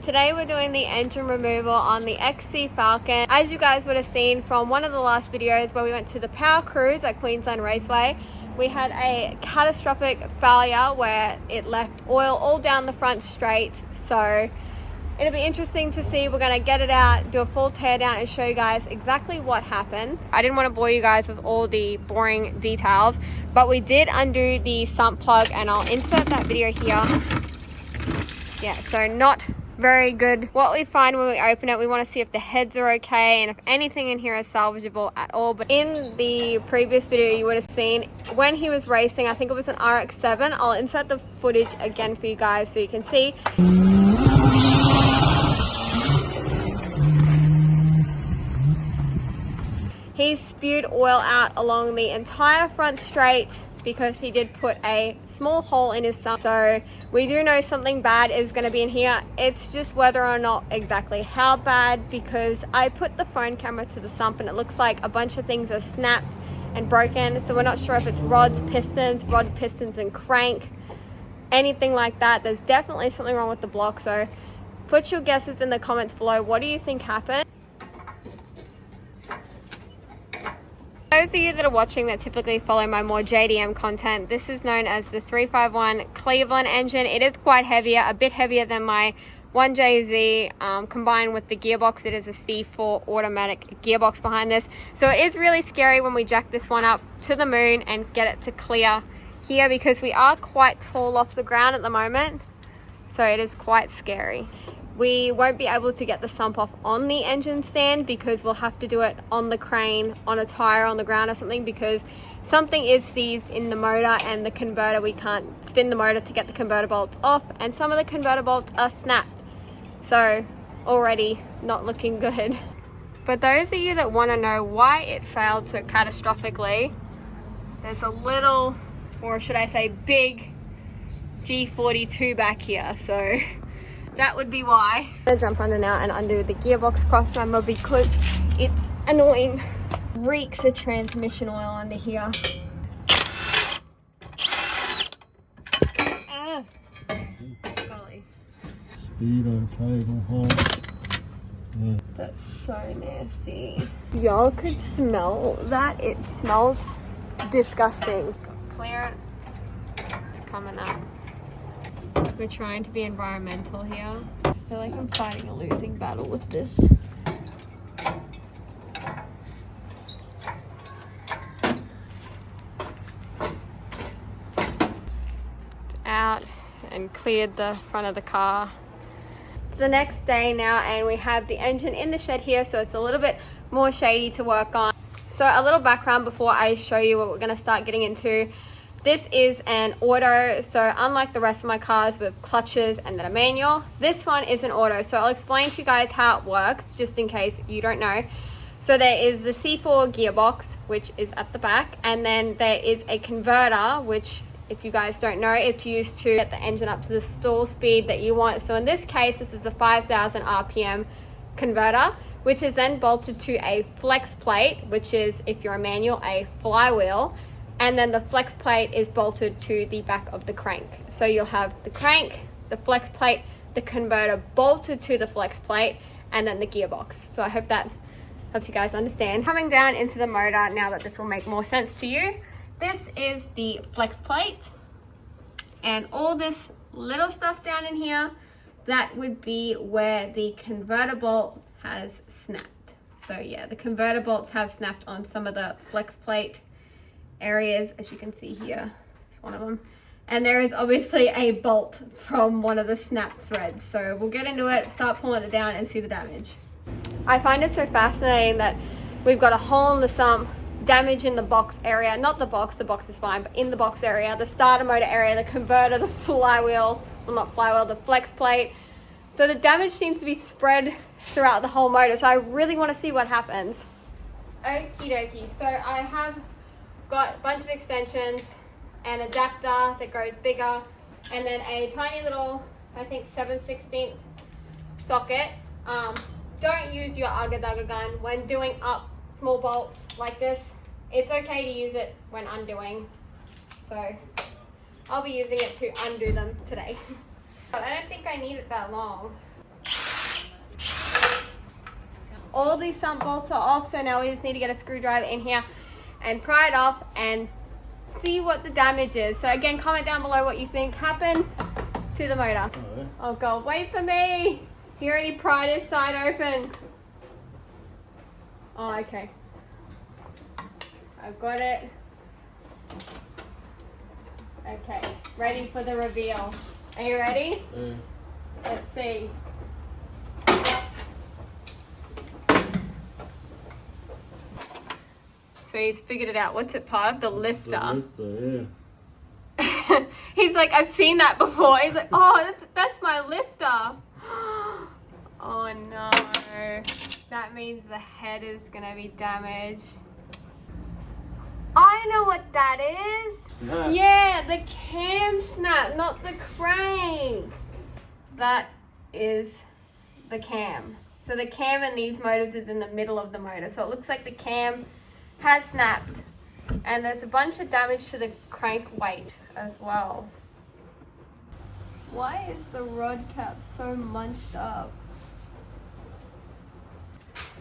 Today we're doing the engine removal on the XC Falcon. As you guys would have seen from one of the last videos where we went to the Power Cruise at Queensland Raceway, we had a catastrophic failure where it left oil all down the front straight. So it'll be interesting to see. We're going to get it out, do a full teardown and show you guys exactly what happened. I didn't want to bore you guys with all the boring details, but we did undo the sump plug and I'll insert that video here. Yeah, so not very good. What we find when we open it, we want to see if the heads are okay and if anything in here is salvageable at all. But in the previous video you would have seen when he was racing, I think it was an RX-7. I'll insert the footage again for you guys so you can see. He spewed oil out along the entire front straight because he did put a small hole in his sump. So we do know something bad is going to be in here. It's just whether or not exactly how bad, because I put the phone camera to the sump and it looks like a bunch of things are snapped and broken. So we're not sure if it's rods, pistons and crank, anything like that. There's definitely something wrong with the block. So put your guesses in the comments below. What do you think happened? Those of you that are watching that typically follow my more JDM content, this is known as the 351 Cleveland engine. It is quite heavier, a bit heavier than my 1JZ. Combined with the gearbox, it is a C4 automatic gearbox behind this. So it is really scary when we jack this one up to the moon and get it to clear here, because we are quite tall off the ground at the moment. So it is quite scary. We won't be able to get the sump off on the engine stand because we'll have to do it on the crane, on a tire, on the ground or something, because something is seized in the motor and the converter. We can't spin the motor to get the converter bolts off, and some of the converter bolts are snapped. So already not looking good. But those of you that want to know why it failed so catastrophically, there's a little, or should I say big, G42 back here. So that would be why. I'm gonna jump under now and undo the gearbox cross member because it's annoying. Reeks of transmission oil under here. Ah. Golly. Speedo cable hole. Yeah. That's so nasty. Y'all could smell that. It smells disgusting. Clearance is coming up. We're trying to be environmental here. I feel like I'm fighting a losing battle with this. Out and cleared the front of the car. It's the next day now and we have the engine in the shed here, so it's a little bit more shady to work on. So a little background before I show you what we're going to start getting into. This is an auto, so unlike the rest of my cars with clutches and then a manual, this one is an auto. So I'll explain to you guys how it works, just in case you don't know. So there is the C4 gearbox, which is at the back, and then there is a converter, which, if you guys don't know, it's used to get the engine up to the stall speed that you want. So in this case, this is a 5,000 RPM converter, which is then bolted to a flex plate, which is, if you're a manual, a flywheel. And then the flex plate is bolted to the back of the crank. So you'll have the crank, the flex plate, the converter bolted to the flex plate, and then the gearbox. So I hope that helps you guys understand. Coming down into the motor, now that this will make more sense to you, this is the flex plate. And all this little stuff down in here, that would be where the converter bolt has snapped. So yeah, the converter bolts have snapped on some of the flex plate areas, as you can see here. It's one of them, and there is obviously a bolt from one of the snap threads. So we'll get into it, start pulling it down and see the damage. I find it so fascinating that we've got a hole in the sump, damage in the box area, not the box is fine, but in the box area, the starter motor area, the converter, the flywheel, well not flywheel, the flex plate. So the damage seems to be spread throughout the whole motor, so I really want to see what happens. Okie dokie, so I have got a bunch of extensions, an adapter that goes bigger, and then a tiny little, I think 7/16 socket. Don't use your agger-dugger gun when doing up small bolts like this. It's okay to use it when undoing. So I'll be using it to undo them today. But I don't think I need it that long. all these sump bolts are off, so now we just need to get a screwdriver in here and pry it off and see what the damage is. So again, comment down below what you think happened to the motor. Oh God, wait for me. He already pried his side open. Oh, okay. I've got it. Okay, ready for the reveal. Are you ready? Yeah. Let's see. So he's figured it out. What's it part of? The lifter. The lifter, yeah. He's like, I've seen that before. He's like, oh, that's my lifter. Oh no. That means the head is gonna be damaged. I know what that is. Yeah, the cam snap, not the crank. That is the cam. So the cam in these motors is in the middle of the motor. So it looks like the cam has snapped. And there's a bunch of damage to the crank weight as well. Why is the rod cap so munched up?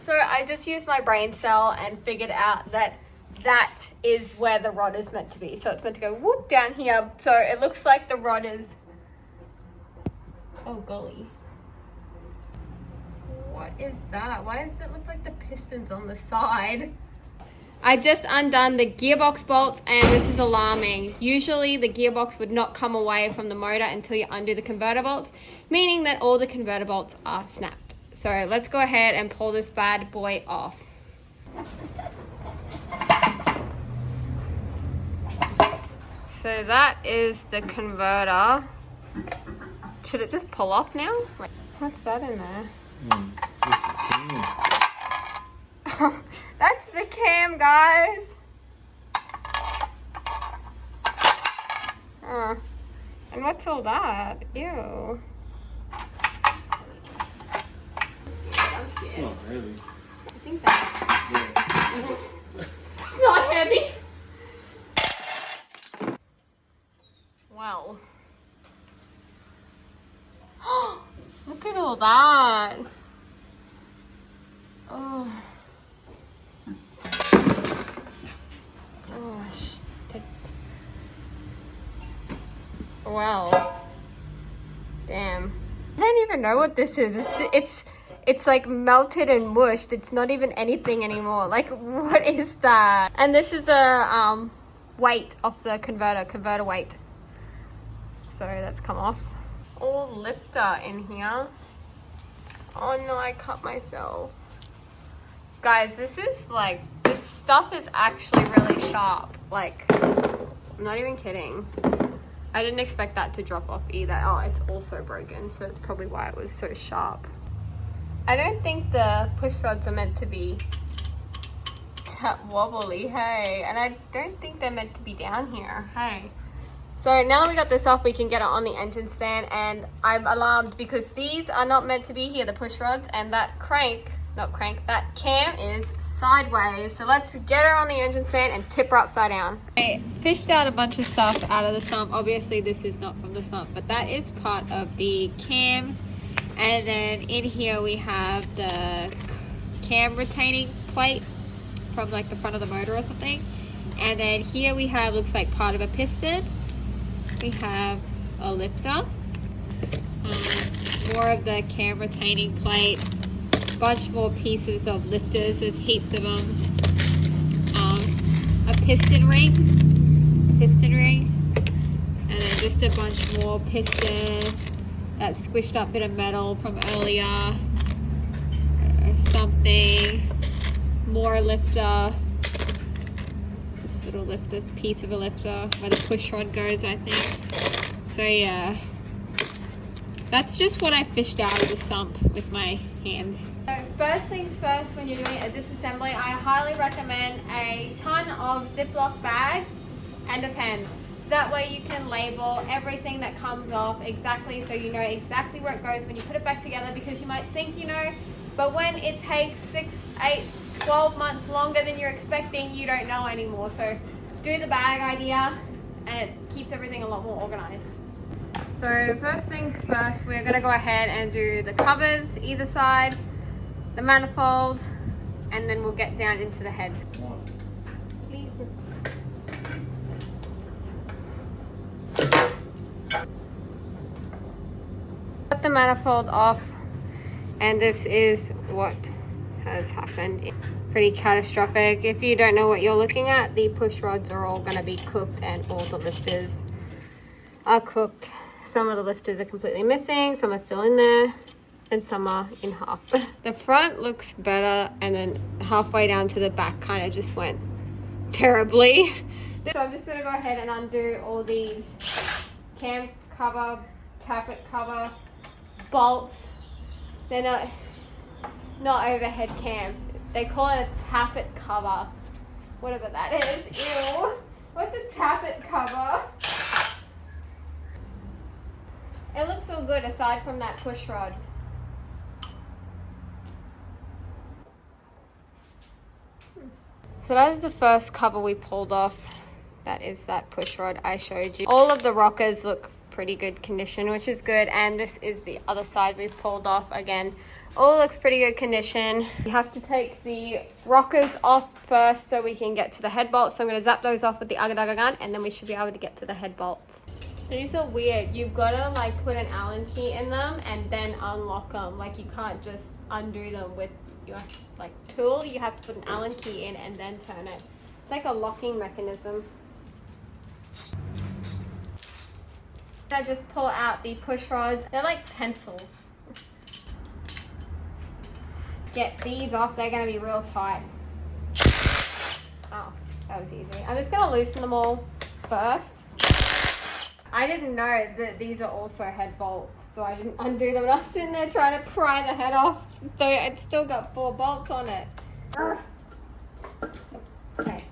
So I just used my brain cell and figured out that that is where the rod is meant to be. So it's meant to go whoop down here. So it looks like the rod is, oh golly. What is that? Why does it look like the piston's on the side? I just undone the gearbox bolts, and this is alarming. Usually the gearbox would not come away from the motor until you undo the converter bolts, meaning that all the converter bolts are snapped. So let's go ahead and pull this bad boy off. So that is the converter. Should it just pull off now? Wait, what's that in there? That's the cam, guys. And what's all that? Ew. I'm scared. It's not heavy. I think that. Yeah. It's not heavy. Wow. Look at all that. Oh. Gosh. Wow. Damn. I don't even know what this is. It's like melted and mushed. It's not even anything anymore. Like, what is that? And this is a weight of the converter weight. So that's come off. All lifter in here. Oh no, I cut myself. Guys, this stuff is actually really sharp. Like, I'm not even kidding. I didn't expect that to drop off either. Oh, it's also broken, so that's probably why it was so sharp. I don't think the push rods are meant to be that wobbly, hey. And I don't think they're meant to be down here, hey. So now that we got this off, we can get it on the engine stand, and I'm alarmed because these are not meant to be here, the push rods, and that that cam is sideways. So let's get her on the engine stand and tip her upside down. I fished out a bunch of stuff out of the sump. Obviously this is not from the sump, but that is part of the cam. And then in here we have the cam retaining plate from like the front of the motor or something. And then here we have, looks like part of a piston. We have a lifter, more of the cam retaining plate, bunch more pieces of lifters, there's heaps of them, a piston ring, and then just a bunch more piston, that squished up bit of metal from earlier, something, more lifter, this little lifter, piece of a lifter where the push rod goes, I think. So yeah, that's just what I fished out of the sump with my hands. So first things first, when you're doing a disassembly, I highly recommend a ton of Ziploc bags and a pen. That way you can label everything that comes off exactly, so you know exactly where it goes when you put it back together, because you might think you know, but when it takes 6, 8, 12 months longer than you're expecting, you don't know anymore. So do the bag idea, and it keeps everything a lot more organized. So first things first, we're going to go ahead and do the covers either side. the manifold, and then we'll get down into the heads. Please. Got the manifold off, and this is what has happened. Pretty catastrophic. If you don't know what you're looking at, the push rods are all going to be cooked and all the lifters are cooked. Some of the lifters are completely missing, some are still in there, and some are in half. The front looks better, and then halfway down to the back kind of just went terribly. So I'm just going to go ahead and undo all these cam cover, tappet cover, bolts. They're not overhead cam. They call it a tappet cover. Whatever that is. Ew. What's a tappet cover? It looks all good aside from that push rod. So that is the first cover we pulled off. That is that push rod I showed you. All of the rockers look pretty good condition, which is good. And this is the other side we've pulled off. Again, all looks pretty good condition. You have to take the rockers off first so we can get to the head bolts. So I'm going to zap those off with the agar-agar gun, and then we should be able to get to the head bolts. These are weird. You've got to like put an Allen key in them and then unlock them. Like you can't just undo them with your like tool. You have to put an Allen key in and then turn it. It's like a locking mechanism. I just pull out the push rods. They're like pencils. Get these off. They're going to be real tight. Oh, that was easy. I'm just going to loosen them all first. I didn't know that these are also head bolts, so I didn't undo them. And I was sitting there trying to pry the head off, so it's still got 4 bolts on it. Okay.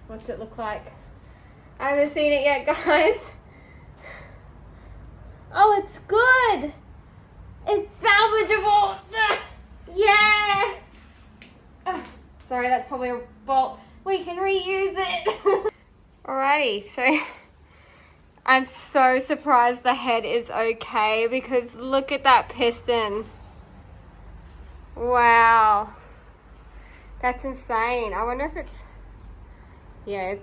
What's it look like? I haven't seen it yet, guys. Oh, it's good. It's salvageable. Yeah. Sorry, that's probably a bolt. We can reuse it. Alrighty, so I'm so surprised the head is okay because look at that piston. Wow. That's insane. I wonder if it's... Yeah,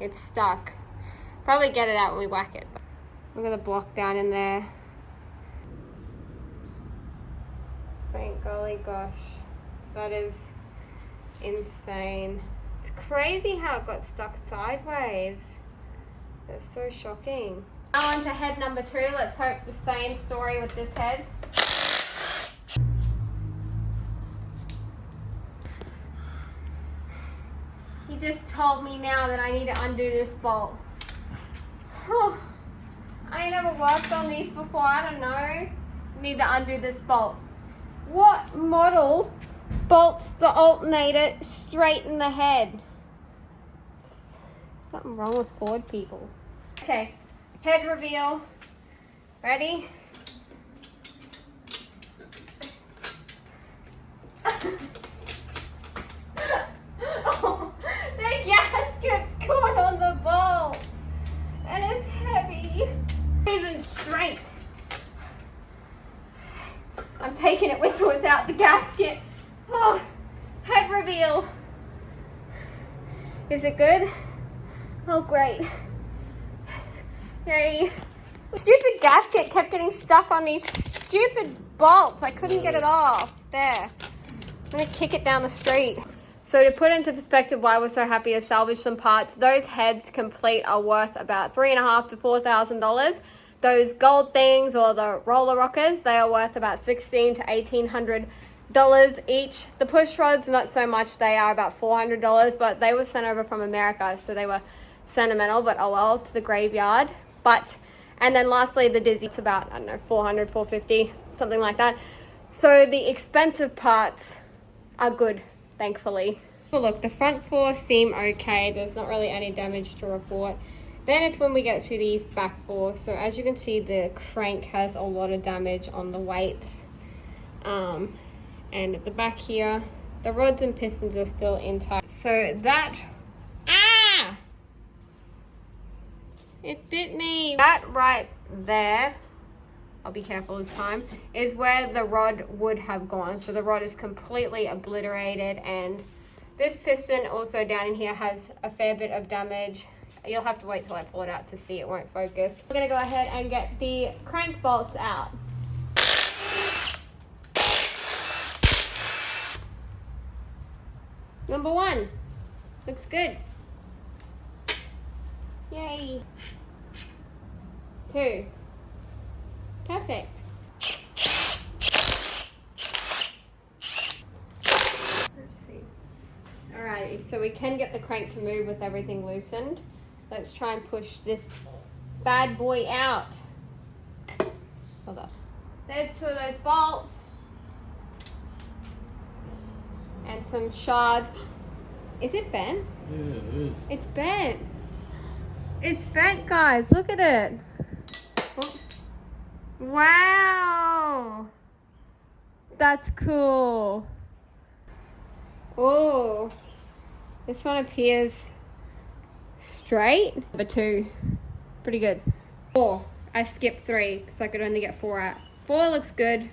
it's stuck. Probably get it out when we whack it. Look at the block down in there. Thank golly gosh. That is insane. It's crazy how it got stuck sideways. That's so shocking. Now on to head number 2. Let's hope the same story with this head. He just told me now that I need to undo this bolt. Oh, I ain't never worked on these before. I don't know. Need to undo this bolt. What model bolts the alternator straight in the head? Something wrong with Ford people. Okay, head reveal. Ready? Oh, the gasket's caught on the bolt. And it's heavy. Using strength. I'm taking it with or without the gasket. Oh, head reveal. Is it good? Oh, great. Yay. The stupid gasket kept getting stuck on these stupid bolts. I couldn't get it off. There. I'm going to kick it down the street. So to put into perspective why we're so happy to salvage some parts, those heads complete are worth about $3,500 to $4,000. Those gold things or the roller rockers, they are worth about $1,600 to $1,800 each. The push rods, not so much. They are about $400, but they were sent over from America, so they were sentimental, but oh well, to the graveyard. And then lastly, the Dizzy, it's about, I don't know, $400, $450, something like that. So the expensive parts are good, thankfully. Well, look, the front 4 seem okay. There's not really any damage to report. Then it's when we get to these back 4. So as you can see, the crank has a lot of damage on the weights. And at the back here, the rods and pistons are still intact. So that, It bit me. That right there, I'll be careful this time, is where the rod would have gone. So the rod is completely obliterated, and this piston also down in here has a fair bit of damage. You'll have to wait till I pull it out to see, it won't focus. We're gonna go ahead and get the crank bolts out. Number 1, looks good. Yay. 2, perfect. Let's see. Alrighty, so we can get the crank to move with everything loosened. Let's try and push this bad boy out. Hold up. There's 2 of those bolts. And some shards. Is it bent? Yeah, it is. It's bent. It's bent, guys. Look at it. Oh. Wow. That's cool. Oh. This one appears straight. Number 2. Pretty good. 4. I skipped 3 because I could only get 4 out. 4 looks good.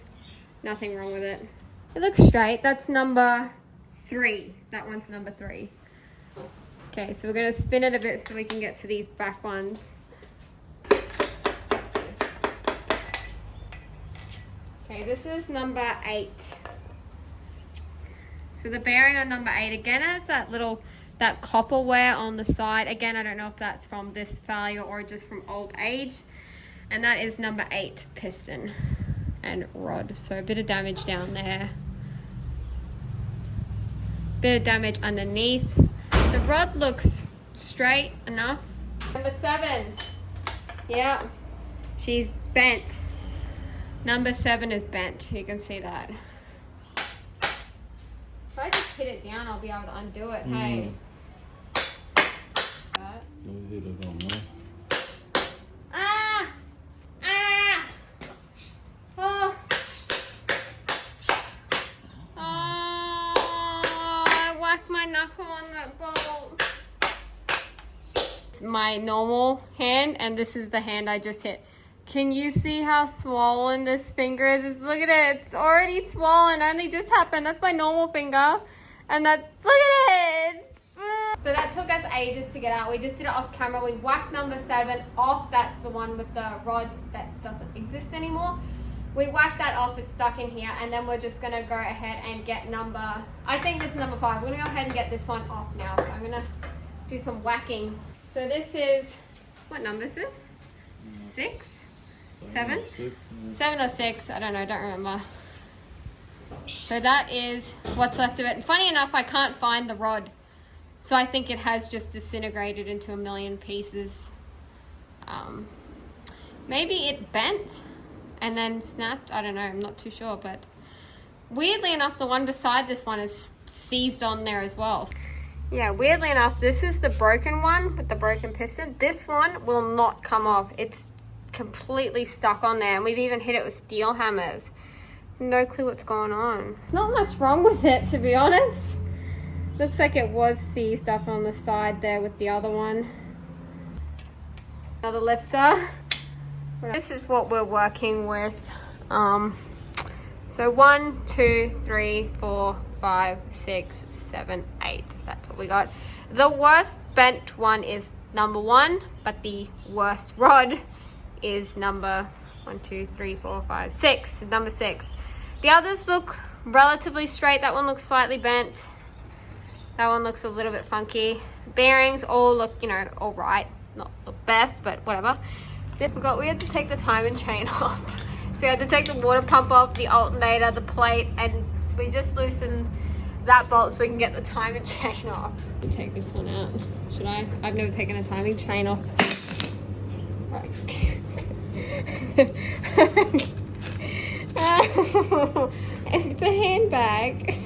Nothing wrong with it. It looks straight. That's number 3. That one's number 3. Okay, so we're going to spin it a bit so we can get to these back ones. Okay, this is number 8. So the bearing on number 8 again has that copper wear on the side. Again, I don't know if that's from this failure or just from old age. And that is number 8 piston and rod. So a bit of damage down there. Bit of damage underneath. The rod looks straight enough. Number 7. Yeah, she's bent. Number 7 is bent. You can see that. If I just hit it down, I'll be able to undo it. Hey. Don't hit it on there. Ah! Ah! Oh! I whacked my knuckle on that bolt. It's my normal hand, and this is the hand I just hit. Can you see how swollen this finger is? Look at it. It's already swollen. Only just happened. That's my normal finger. And that, look at it. So that took us ages to get out. We just did it off camera. We whacked number 7 off. That's the one with the rod that doesn't exist anymore. We whacked that off. It's stuck in here. And then we're just going to go ahead and get number, I think this is number 5. We're going to go ahead and get this one off now. So I'm going to do some whacking. So this is, what number is this? 6? 7? 7 or 6, I don't know, don't remember. So that is what's left of it. And funny enough, I can't find the rod. So I think it has just disintegrated into a million pieces. Maybe it bent and then snapped. I don't know, I'm not too sure. But weirdly enough, the one beside this one is seized on there as well. Yeah, weirdly enough, this is the broken one with the broken piston. This one will not come off. It's completely stuck on there, and we've even hit it with steel hammers. No clue what's going on. Not much wrong with it, to be honest. Looks like it was seized up on the side there with the other one. Another lifter. This is what we're working with. So 1, 2, 3, 4, 5, 6, 7, 8. That's what we got. The worst bent one is number 1, but the worst rod is number 1, 2, 3, 4, 5, 6. Number 6. The others look relatively straight. That one looks slightly bent. That one looks a little bit funky. Bearings all look, you know, all right. Not the best, but whatever. I forgot we had to take the timing chain off. So we had to take the water pump off, the alternator, the plate, and we just loosened that bolt so we can get the timing chain off. Take this one out. Should I? I've never taken a timing chain off. Right. It's the handbag.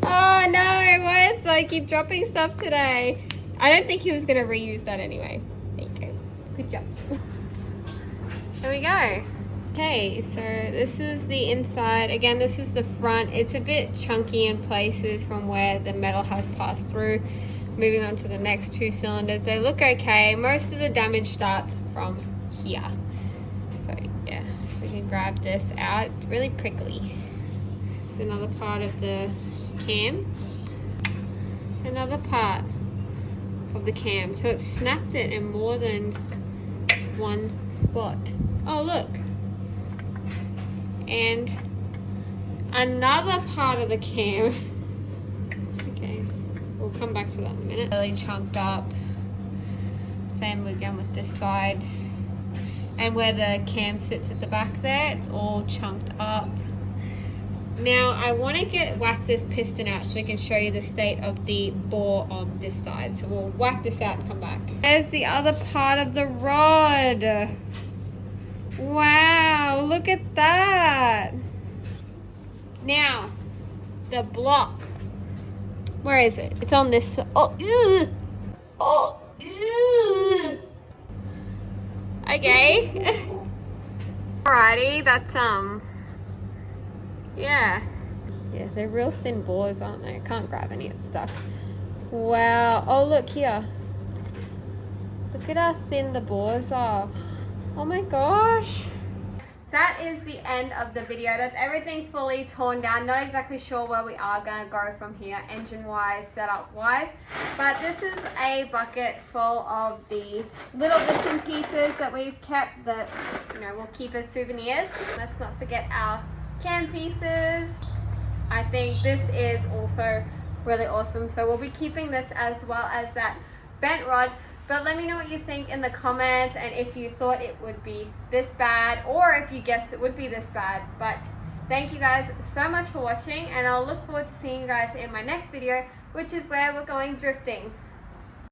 Oh no, why do I keep dropping stuff today? I don't think he was going to reuse that anyway. There you go. Good job. There we go. Okay, so this is the inside. Again, this is the front. It's a bit chunky in places from where the metal has passed through. moving on to the next 2 cylinders. They look okay. Most of the damage starts from here. So yeah, we can grab this out. It's really prickly. It's another part of the cam. Another part of the cam. So it snapped it in more than one spot. Oh look. And another part of the cam. Okay, we'll come back to that in a minute. Really chunked up. Same again with this side. And where the cam sits at the back there, it's all chunked up. Now I want to whack this piston out so we can show you the state of the bore on this side. So we'll whack this out and come back. There's the other part of the rod. Wow, look at that. Now, the block. Where is it? It's on this. Oh, ew. Oh, ew. Okay. Alrighty, that's yeah, they're real thin bores, aren't they? I can't grab any of the stuff. Wow. Oh, look here. Look at how thin the bores are. Oh my gosh. That is the end of the video. That's everything fully torn down. Not exactly sure where we are going to go from here, engine-wise, setup-wise. But this is a bucket full of the little bits and pieces that we've kept that, you know, we'll keep as souvenirs. Let's not forget our can pieces. I think this is also really awesome. So we'll be keeping this as well as that bent rod. But let me know what you think in the comments, and if you thought it would be this bad, or if you guessed it would be this bad. But thank you guys so much for watching, and I'll look forward to seeing you guys in my next video, which is where we're going drifting.